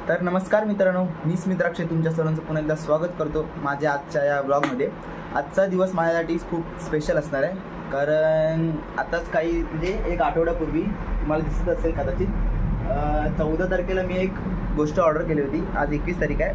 तर नमस्कार मित्रांनो, मी स्मित्राक्षे तुमच्या सर्वांचं पुन्हा एकदा स्वागत करतो माझ्या आजच्या या ब्लॉगमध्ये. आजचा दिवस माझ्यासाठी खूप स्पेशल असणार आहे, कारण आताच काही म्हणजे एक आठवड्यापूर्वी तुम्हाला दिसत असेल कदाचित 14 तारखेला मी एक गोष्ट ऑर्डर केली होती. आज 21 तारीख आहे,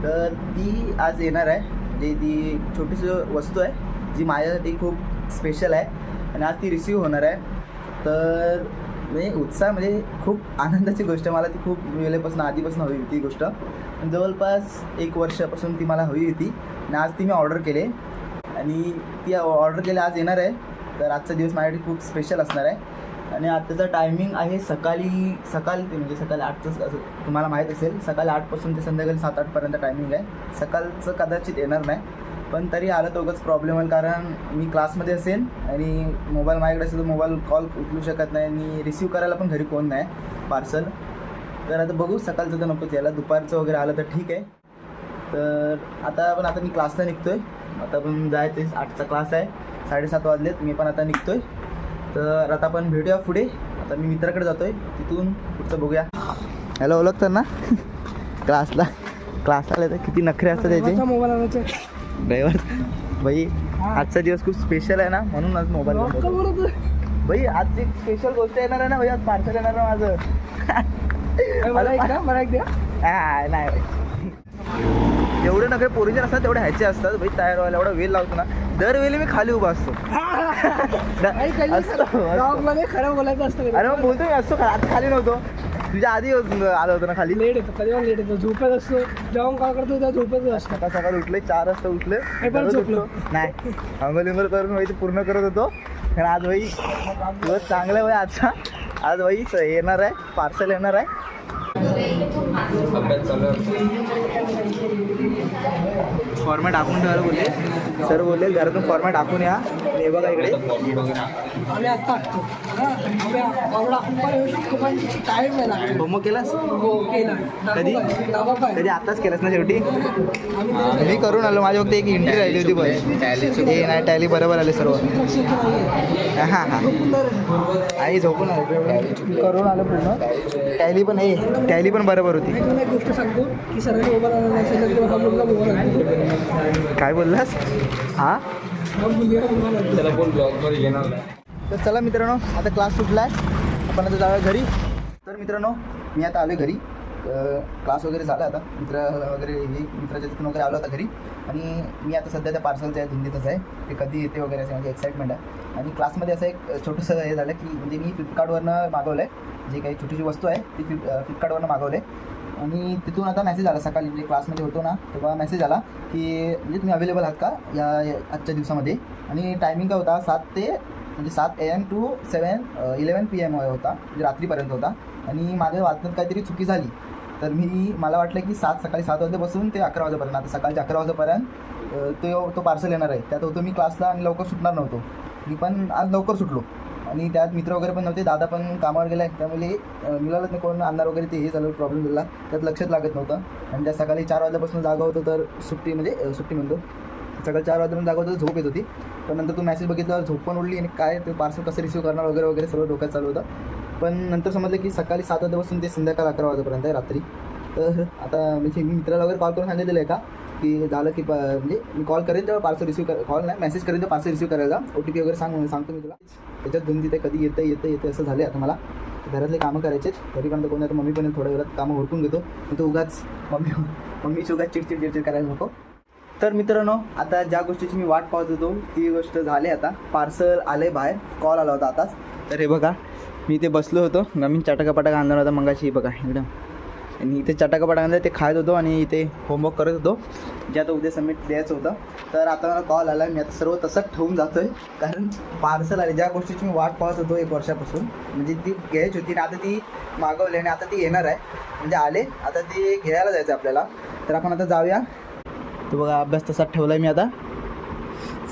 तर ती आज येणार आहे. म्हणजे ती छोटीशी वस्तू आहे जी माझ्यासाठी खूप स्पेशल आहे आणि आज ती रिसीव होणार आहे. तर म्हणजे उत्साह म्हणजे खूप आनंदाची गोष्ट. मला ती खूप वेळेपासून आधीपासून हवी होती ती गोष्ट. जवळपास 1 वर्षापासून ती मला हवी होती आणि आज ती मी ऑर्डर केले आणि ती ऑर्डर केली आज येणार आहे. तर आजचा दिवस माझ्यासाठी खूप स्पेशल असणार आहे आणि आत्ताचा टायमिंग आहे सकाळी म्हणजे सकाळी 8चं. असं तुम्हाला माहीत असेल, सकाळी 8पासून ते संध्याकाळी 7-8पर्यंत टायमिंग आहे. सकाळचं कदाचित येणार नाही, पण तरी आलं तर उगाच प्रॉब्लेम होईल, कारण मी क्लासमध्ये असेल आणि मोबाईल माझ्याकडे असेल तर मोबाईल कॉल उचलू शकत नाही आणि रिसीव करायला पण घरी कोण नाही पार्सल. तर आता बघू, सकाळचं तर नकोच यायला, दुपारचं वगैरे आलं तर ठीक आहे. तर आता मी क्लासला निघतो आहे. आता पण जायचं आहे, 8चा क्लास आहे, 7:30 वाजलेत. मी पण आता निघतो आहे. तर आता आपण भेटूया पुढे. आता मी मित्राकडे जातो आहे, तिथून पुढचं बघूया. हॅलो, ओळखतं ना? क्लासला आले तर किती नखरे असतात त्याचे. मोबाईल आणायचे ड्रायव्हर भाई, आजचा दिवस खूप स्पेशल आहे ना, म्हणून आज मोबाईल भाई. आज एक स्पेशल गोष्ट येणार आहे ना भाई, आज पार्सल येणार आहे माझं. मला एक द्या. नाही भाई, जेवढे नखरे पोरीचे असतात तेवढे ह्याचे असतात भाई. तयार व्हायला एवढा वेळ लागतो ना, दरवेळी मी खाली उभा असतो. खरं बोलायचं असतं. अरे मग बोलतो मी असतो, आता खाली नव्हतो, तुझ्या आधी आलं होतं ना खाली. लेट येतो, कधी लेट येतो, झोपत असतो. जेवण काय करतो त्या झोपत असतो. सकाळी उठले 4 वाजता उठले, झोपलो नाही अंगोलिंगोल करून भाई ते पूर्ण करत होतो. कारण आज भाई दिवस चांगला आहे भाई आजचा. आज भाई येणार आहे, पार्सल येणार आहे. फॉर्मॅट टाकून ठेवायला बोलले सर, बोलले घरातून फॉर्मॅट टाकून या. हे बघा इकडे आम्ही आता टाईम नाही लागतो. होमवर्क केलास? हो केला. कधी आताच केलास ना शेवटी? मी करून आलो, माझी फक्त एक एंट्री राहिली होती बस. हे नाही, टॅली बरोबर आले सर्व. हां आई झोपून आलो, करून आलो पूर्ण. टॅली पण बरोबर होती. एक गोष्ट सांगतो की सरांनी मोबाईल आणायला असेल तर हा मुलगा मोबाईल आणतो. काय बोललास? हां, त्याला कोण ब्लॉगमध्ये घेणार. तर चला मित्रांनो, आता क्लास सुटला आहे, आपण आता जाऊया घरी. तर मित्रांनो, मी आता आलो घरी. क्लास वगैरे झाला, आता मित्राच्या तिथून वगैरे आलो आता घरी. आणि मी आता सध्या त्या पार्सलच्या धुंदीतच आहे. ते कधी येते वगैरे असं माझी एक्साइटमेंट आहे. आणि क्लासमध्ये असं एक छोटंसं हे झालं की म्हणजे मी फ्लिपकार्टवरनं मागवलं आहे, जे काही छोटीशी वस्तू आहे ती फ्लिपकार्टवरनं मागवलं आहे. आणि तिथून आता मेसेज आला, सकाळी म्हणजे क्लासमध्ये होतो ना तेव्हा मेसेज आला की म्हणजे तुम्ही अवेलेबल आहात का या आजच्या दिवसामध्ये. आणि टायमिंग काय होता, 7 AM to 11 PM होता, म्हणजे रात्रीपर्यंत होता. आणि माझ्या वाचण्यात काहीतरी चुकी झाली, तर मला वाटलं की सकाळी 7 वाजेपासून ते 11 वाजेपर्यंत, आता सकाळच्या 11 वाजेपर्यंत तो पार्सल येणार आहे. त्यात होतो मी क्लासला आणि लवकर सुटणार नव्हतो. मी पण आज लवकर सुटलो आणि त्यात मित्र वगैरे पण नव्हते, दादा पण कामावर गेला आहे, त्यामुळे मिळालंच नाही कोण आणणार वगैरे. ते हे झालं, प्रॉब्लेम झाला, त्यात लक्षात लागत नव्हतं. आणि त्या सकाळी 4 वाजल्यापासून जागा होतं, तर सुट्टी म्हणतो सकाळी 4 वाजल्यापासून जागा होतं, झोप येत होती. पण नंतर तो मेसेज बघितल्यावर झोप पण उडली आणि काय ते पार्सल कसं रिसीव करणार वगैरे सर्व डोक्यात चालू होतं. पण नंतर समजलं की सकाळी 7 वाजल्यापासून ते संध्याकाळी 11 वाजेपर्यंत आहे, रात्री. तर आता म्हणजे मी मित्राला वगैरे कॉल करून सांगितलेलं आहे का की झालं की म्हणजे मी कॉल करेन तेव्हा पार्सल रिसीव कॉल नाही, मेसेज करेन तेव्हा पार्सल रिसीव करायला. OTP वगैरे सांगतो मी तुला. त्याच्यात धुंदी ते कधी येते असं झालं. आता मला घरातले कामं करायचे, तरीपर्यंत कोणी आता मम्मी पण थोड्या वेळात कामं उरकून घेतो. तो उगाच मम्मीची उगाच चिडचिड करायला नको. तर मित्रांनो, आता ज्या गोष्टीची मी वाट पाहत होतो ती गोष्ट झाली. आता पार्सल आले बाहेर, कॉल आला होता आताच. तर हे बघा, मी इथे बसलो होतो, नवीन चटाका आणला होता मगाशी, बघा एकदम. आणि इथे चटाका आणलं, ते खात होतो आणि इथे होमवर्क करत होतो, जे आता उद्या सबमिट द्यायचं होतं. तर आता मला कॉल आला, मी आता सर्व तसंच ठेवून जातो आहे, कारण पार्सल आले ज्या गोष्टीची मी वाट पाहत होतो 1 वर्षापासून. म्हणजे ती घ्यायची होती आणि आता ती मागवली आणि आता ती येणार आहे, म्हणजे आले. आता ती घ्यायला जायचं आपल्याला. तर आपण आता जाऊया. तर बघा, अभ्यास तसाच ठेवला आहे मी आता,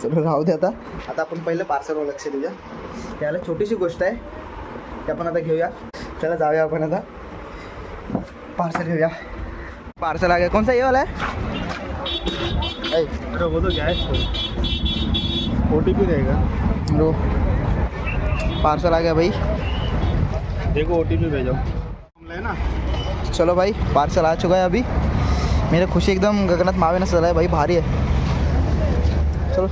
सगळं राहू दे. आता आपण पहिलं पार्सलवर लक्ष देऊया. त्याला छोटीशी गोष्ट आहे ते आपण आता घेऊया. चला जाऊया आपण आता, पार्सल घेऊया. पार्सल आ गया. कौन सा ये वाला है? अरे वो तो गैस OTP रहेगा। लो पार्सल आ गया भाई, देखो OTP भेजो। लेना चलो भाई पार्सल आ चुका है अभी। मेरे खुशी एकदम गगनात मावे ना चला है भाई, भारी है। चलो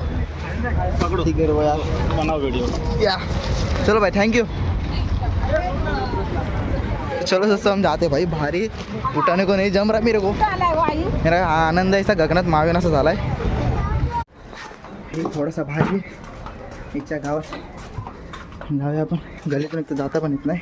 पकड़ो, ठीक है यार, बनाओ वीडियो। या चलो भाई, थैंक यू। चलो दोस्तों हम जाते भाई, भारी उठाने को नहीं जम रहा मेरे को, मेरा आनंद ऐसा गगनात मावेन असा झाला आहे। थोडासा भारी इच्छा गावात जाऊया आपण, गलीतून एक तर जाता पण येत नाही।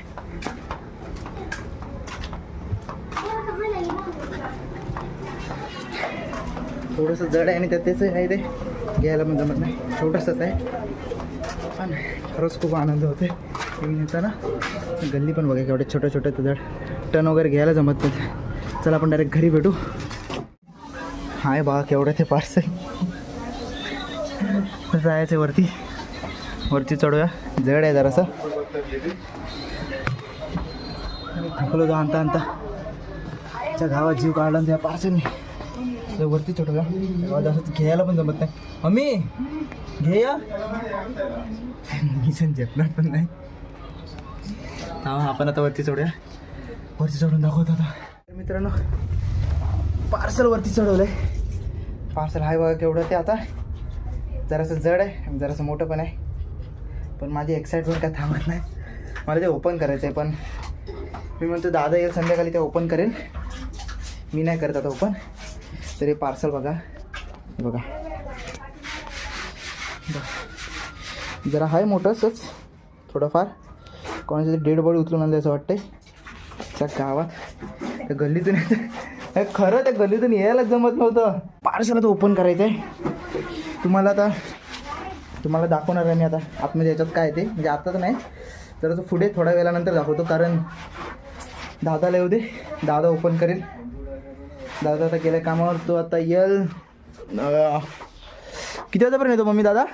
थोडंसं जड आहे आणि त्याच आहे ते घ्यायला पण जमत नाही, छोटंसंच आहे पण खरंच खूप आनंद होते घेऊन येताना। गल्ली पण बघा केवढे छोटे छोटे जड, टन वगैरे घ्यायला जमत नाही। चला आपण डायरेक्ट घरी भेटू। हाय बघा केवढं ते पार्सल, जायचं वरती चढूया, जड आहे जरासं, थकलो जा आणता आणता, त्या गावात जीव काढला त्या पार्सलने। वरती चढूया, गावात असं घ्यायला पण जमत नाही। मम्मी घेऊया, मी झेपणार पण नाही। आपण आता वरती चढूया, वरती चढून दाखवत आता मित्रांनो। पार्सल वरती चढवलंय, पार्सल हाय बघा केवढं ते। आता जरासं जड आहे, जरासं मोठं पण आहे, पण माझी एक्साइटमेंट काय थांबत नाही, मला ते ओपन करायचं आहे। पण मी म्हणतो दादा येईल संध्याकाळी, ते ओपन करेल, मी नाही करत आता ओपन। तरी पार्सल बघा जरा आहे मोठंच थोडंफार, कोणाचं डेड बॉडी उचलून आणलं असं वाटतंय त्या गावात, त्या गल्लीतून यायचं खरं, त्या गल्लीतून यायलाच जमत नव्हतं। पार्सल आता ओपन करायचं आहे, तुम्हाला दाखवणार आहे मी आता आतमध्ये याच्यात काय ते, म्हणजे आता तर नाही, जरा पुढे थोड्या वेळानंतर दाखवतो, कारण दादाला येऊ दे, दादा ओपन करेल। दादा आता गेल्या कामावर, तो आता येईल किती वाजेपर्यंत येतो मम्मी दादा?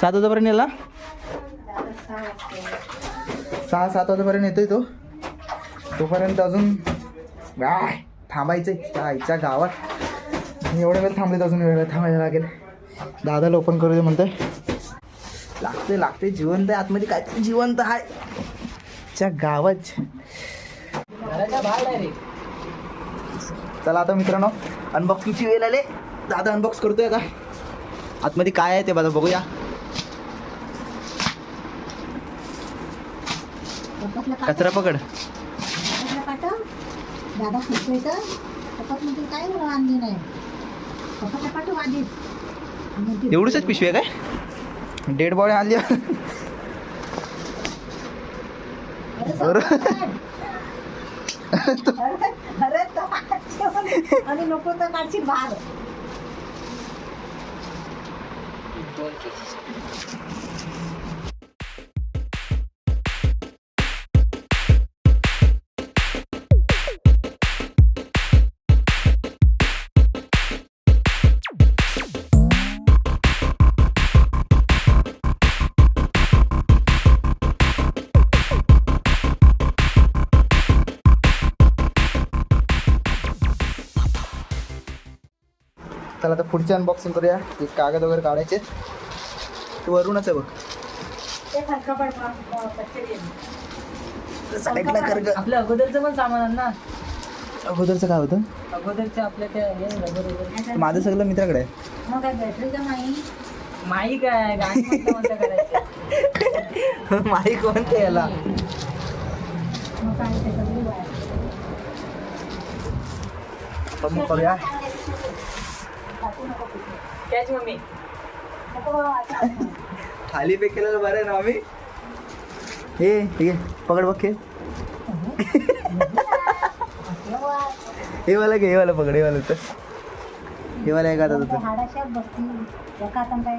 7 वाजेपर्यंत येईल ना? 6-7 वाजेपर्यंत येतोय तो, तोपर्यंत अजून काय थांबायचं आहे आईच्या गावात। एवढ्या वेळ थांबलेत, अजून वेळ थांबायला लागेल। दादाला ओपन करू दे म्हणतोय, लागते जिवंत आहे आतमध्ये, काय जिवंत आहे च्या गावात। चला आता मित्रांनो अनबॉक्सिंगची वेळ आले, दादा अनबॉक्स करतोय आता, आतमध्ये काय आहे ते बघूया। कचरा पकड दादा खुश तर पप्पा म्हणजे काय मला आणली नाही, पप्पाला पाठव आधीच। एवढीच पिशवी आहे काय? डेड बॉडी आणली आणि नको तर काढशील बाहेर। चला आता पुढची अनबॉक्सिंग करूया। ते कागद वगैरे काढायचे, ते वरूनच आहे बघ, साईडला कर ग। आपल्या अगोदरचं पण सामान आण ना, अगोदरचं काय होतं? अगोदरचं आपल्या त्या हे रबर वगैरे। माझं सगळं मित्राकडे आहे। मग काय बॅटरीचा नाही, माई काय गाणी म्हणता करायचं, माही कोणते याला? मग काय ते सगळी बाहेर। पण मग करूया, कॅच मम्मी नको बाबा, खाली पे केलेलं बरं आहे ना आम्ही। हे ठीक आहे, पकड बघ खेळ, हे वाला घे, हे वाला पकड, हे वाला तर हे वाला आहे का आता? हाडाशात बसतील एका आता काय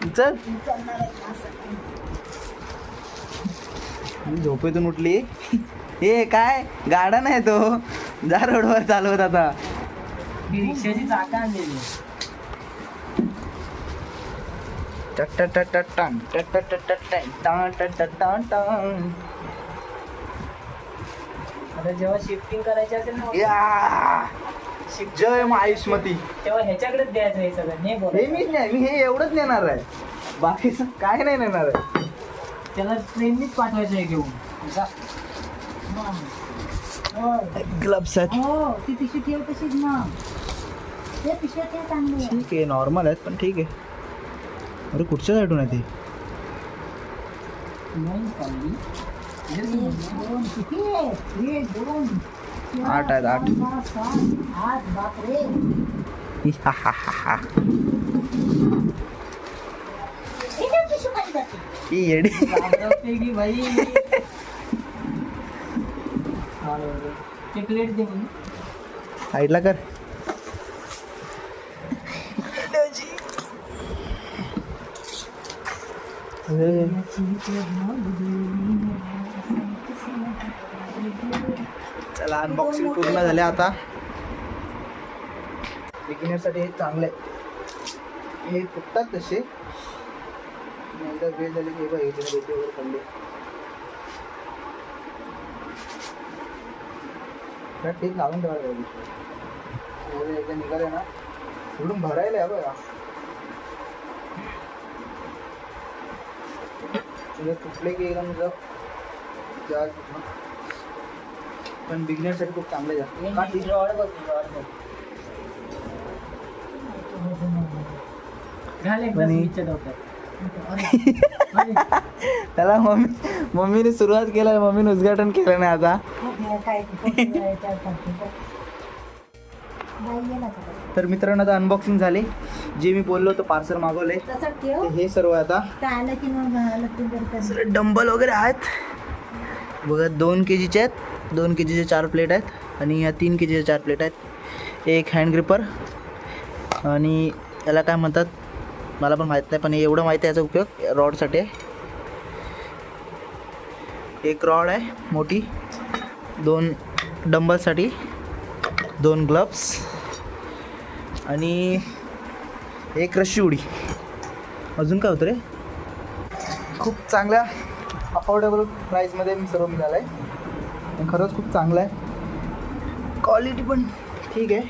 चल, विचारणार आहे असं। झोपेतून उठली, हे काय गाडा नाही तो, जा रोडवर चालवत आता। मी रिक्षाची चाकं आणलेली, आता जेव्हा शिफ्टिंग करायची असेल ना जय मायुष्मती, तेव्हा ह्याच्याकडेच द्यायचं हे सगळं, नाही हे बोलायचं। मीच नाही, मी हे एवढंच नेणार आहे, बाकीचं काय नाही नेणार आहे। त्याला ट्रेननीच पाठवायचं आहे घेऊन जा। होय. ग्लव्स आहेत. हो ती पिशवी ठेव तशीच मग. ते पिशव्या ठेव चांगली आहे. ठीक आहे, नॉर्मल आहेत पण ठीक आहे. अरे कुठच्या साईडून आहे ते? दोन किती आहे? एक, दोन, चार, 8 आहेत, 8. 5, 6, 8. बापरे. हा हा हा हा. इथे पिशवी खाली जाते. ही येडी. की भाई ते प्लेट दे म्हणून. साईडला कर. चला अनबॉक्सिंग पूर्ण झाले आता. बिगिनरसाठी हे चांगले हे फुटतात तसे. एकदा वेळ झाली की हे बघ इथे रेती वगैरे पडले. टेप लावून ठेवायला पाहिजे. एकदा निघाले ना सोडून भरायला आहे बघा. तुटले की एकदम पण बिगिनरसाठी खूप चांगले घाल एकदा स्विचच्या डोक्यात. त्याला मम्मीने सुरुवात केलं, मम्मीने उद्घाटन केलं नाही आता. काय बाई गेला का? तर मित्रांनो आता अनबॉक्सिंग झाली. जे मी बोललो होतो पार्सल मागवले तसं ठेव. हे सर्व आता. काय आलं की मग लपून करतात. डंबल वगैरे आहेत बघा. 2 kgचे आहेत. 2 kgचे 4 प्लेट आहेत आणि ह्या 3 kgचे 4 प्लेट आहेत. एक हँड ग्रिपर आणि याला काय म्हणतात मला पण माहीत नाही, पण एवढं माहिती आहे याचा उपयोग रॉडसाठी आहे. एक रॉड आहे मोठी, 2 डंबलसाठी, 2 ग्लव्स आणि एक रशी उडी. अजून काय होतं रे? खूप चांगल्या अफोर्डेबल प्राईसमध्ये मी सर्व मिळालं आहे. खरंच खूप चांगलं आहे. क्वालिटी पण ठीक आहे,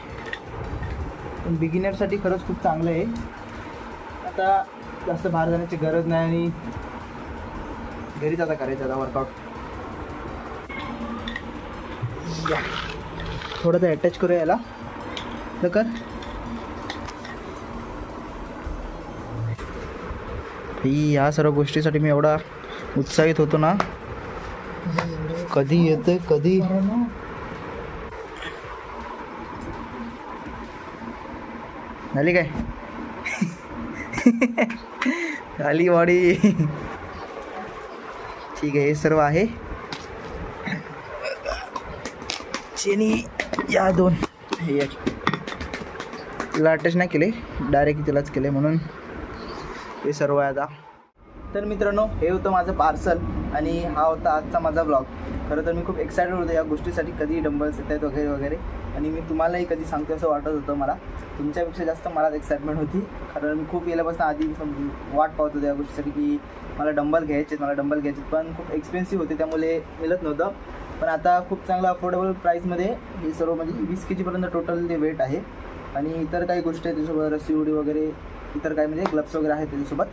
पण बिगिनरसाठी खरंच खूप चांगलं आहे. आता जास्त बाहेर जाण्याची गरज नाही आणि घरीच आता करायचं आता वर्कआउट. थोडं तर अटॅच करूया याला. तर कर. ह्या सर्व गोष्टीसाठी मी एवढा उत्साहित होतो ना. कधी येते कधी. झाली काय? झाली बॉडी. ठीक आहे, हे सर्व आहे. चेनी या 2 हे तिला अटॅच नाही केले, डायरेक्ट तिलाच केले म्हणून हे सर्व आहे आता. तर मित्रांनो हे होतं माझं पार्सल आणि हा होता आजचा माझा ब्लॉग. खरं तर मी खूप एक्सायटेड होतो या गोष्टीसाठी, कधी डंबल्स येत आहेत वगैरे वगैरे. आणि मी तुम्हालाही कधी सांगतो असं वाटत होतं मला. तुमच्यापेक्षा जास्त मलाच एक्साइटमेंट होती, कारण मी खूप गेल्यापासून आधी वाट पाहत होतो या गोष्टीसाठी की मला डंबल घ्यायचे. पण खूप एक्सपेन्सिव्ह होते त्यामुळे मिळत नव्हतं. पण आता खूप चांगलं अफोर्डेबल प्राईसमध्ये हे सर्व म्हणजे 20 kgपर्यंत टोटल ते वेट आहे. आणि इतर काही गोष्टी आहेत त्याच्यासोबत, रस्सी उडी वगैरे इतर काही म्हणजे ग्लव्स वगैरे आहेत त्याच्यासोबत.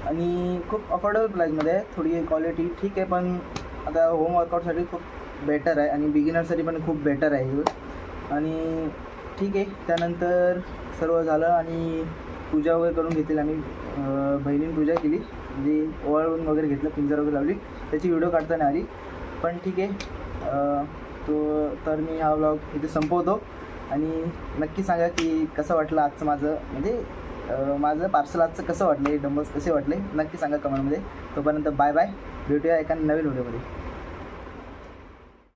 आणि खूप अफोर्डेबल प्राईसमध्ये आहे. थोडी क्वालिटी ठीक आहे, पण आता होम वर्कआउटसाठी खूप बेटर आहे आणि बिगिनरसाठी पण खूप बेटर आहे. आणि ठीक आहे, त्यानंतर सर्व झालं आणि पूजा वगैरे करून घेतली आम्ही. बहिणीने पूजा केली म्हणजे ओवाळून वगैरे घेतलं, पिंजर वगैरे लावली. त्याची व्हिडिओ काढता नाही आली, पण ठीक आहे. तर मी हा व्लॉग इथे संपवतो. आणि नक्की सांगा की कसं वाटलं आजचं माझं म्हणजे माझं पार्सल आजचं कसं वाटलं, डंबल्स कसे वाटले नक्की सांगा कमेंटमध्ये. तोपर्यंत बाय बाय. भेटूया एका नवीन व्हिडिओमध्ये.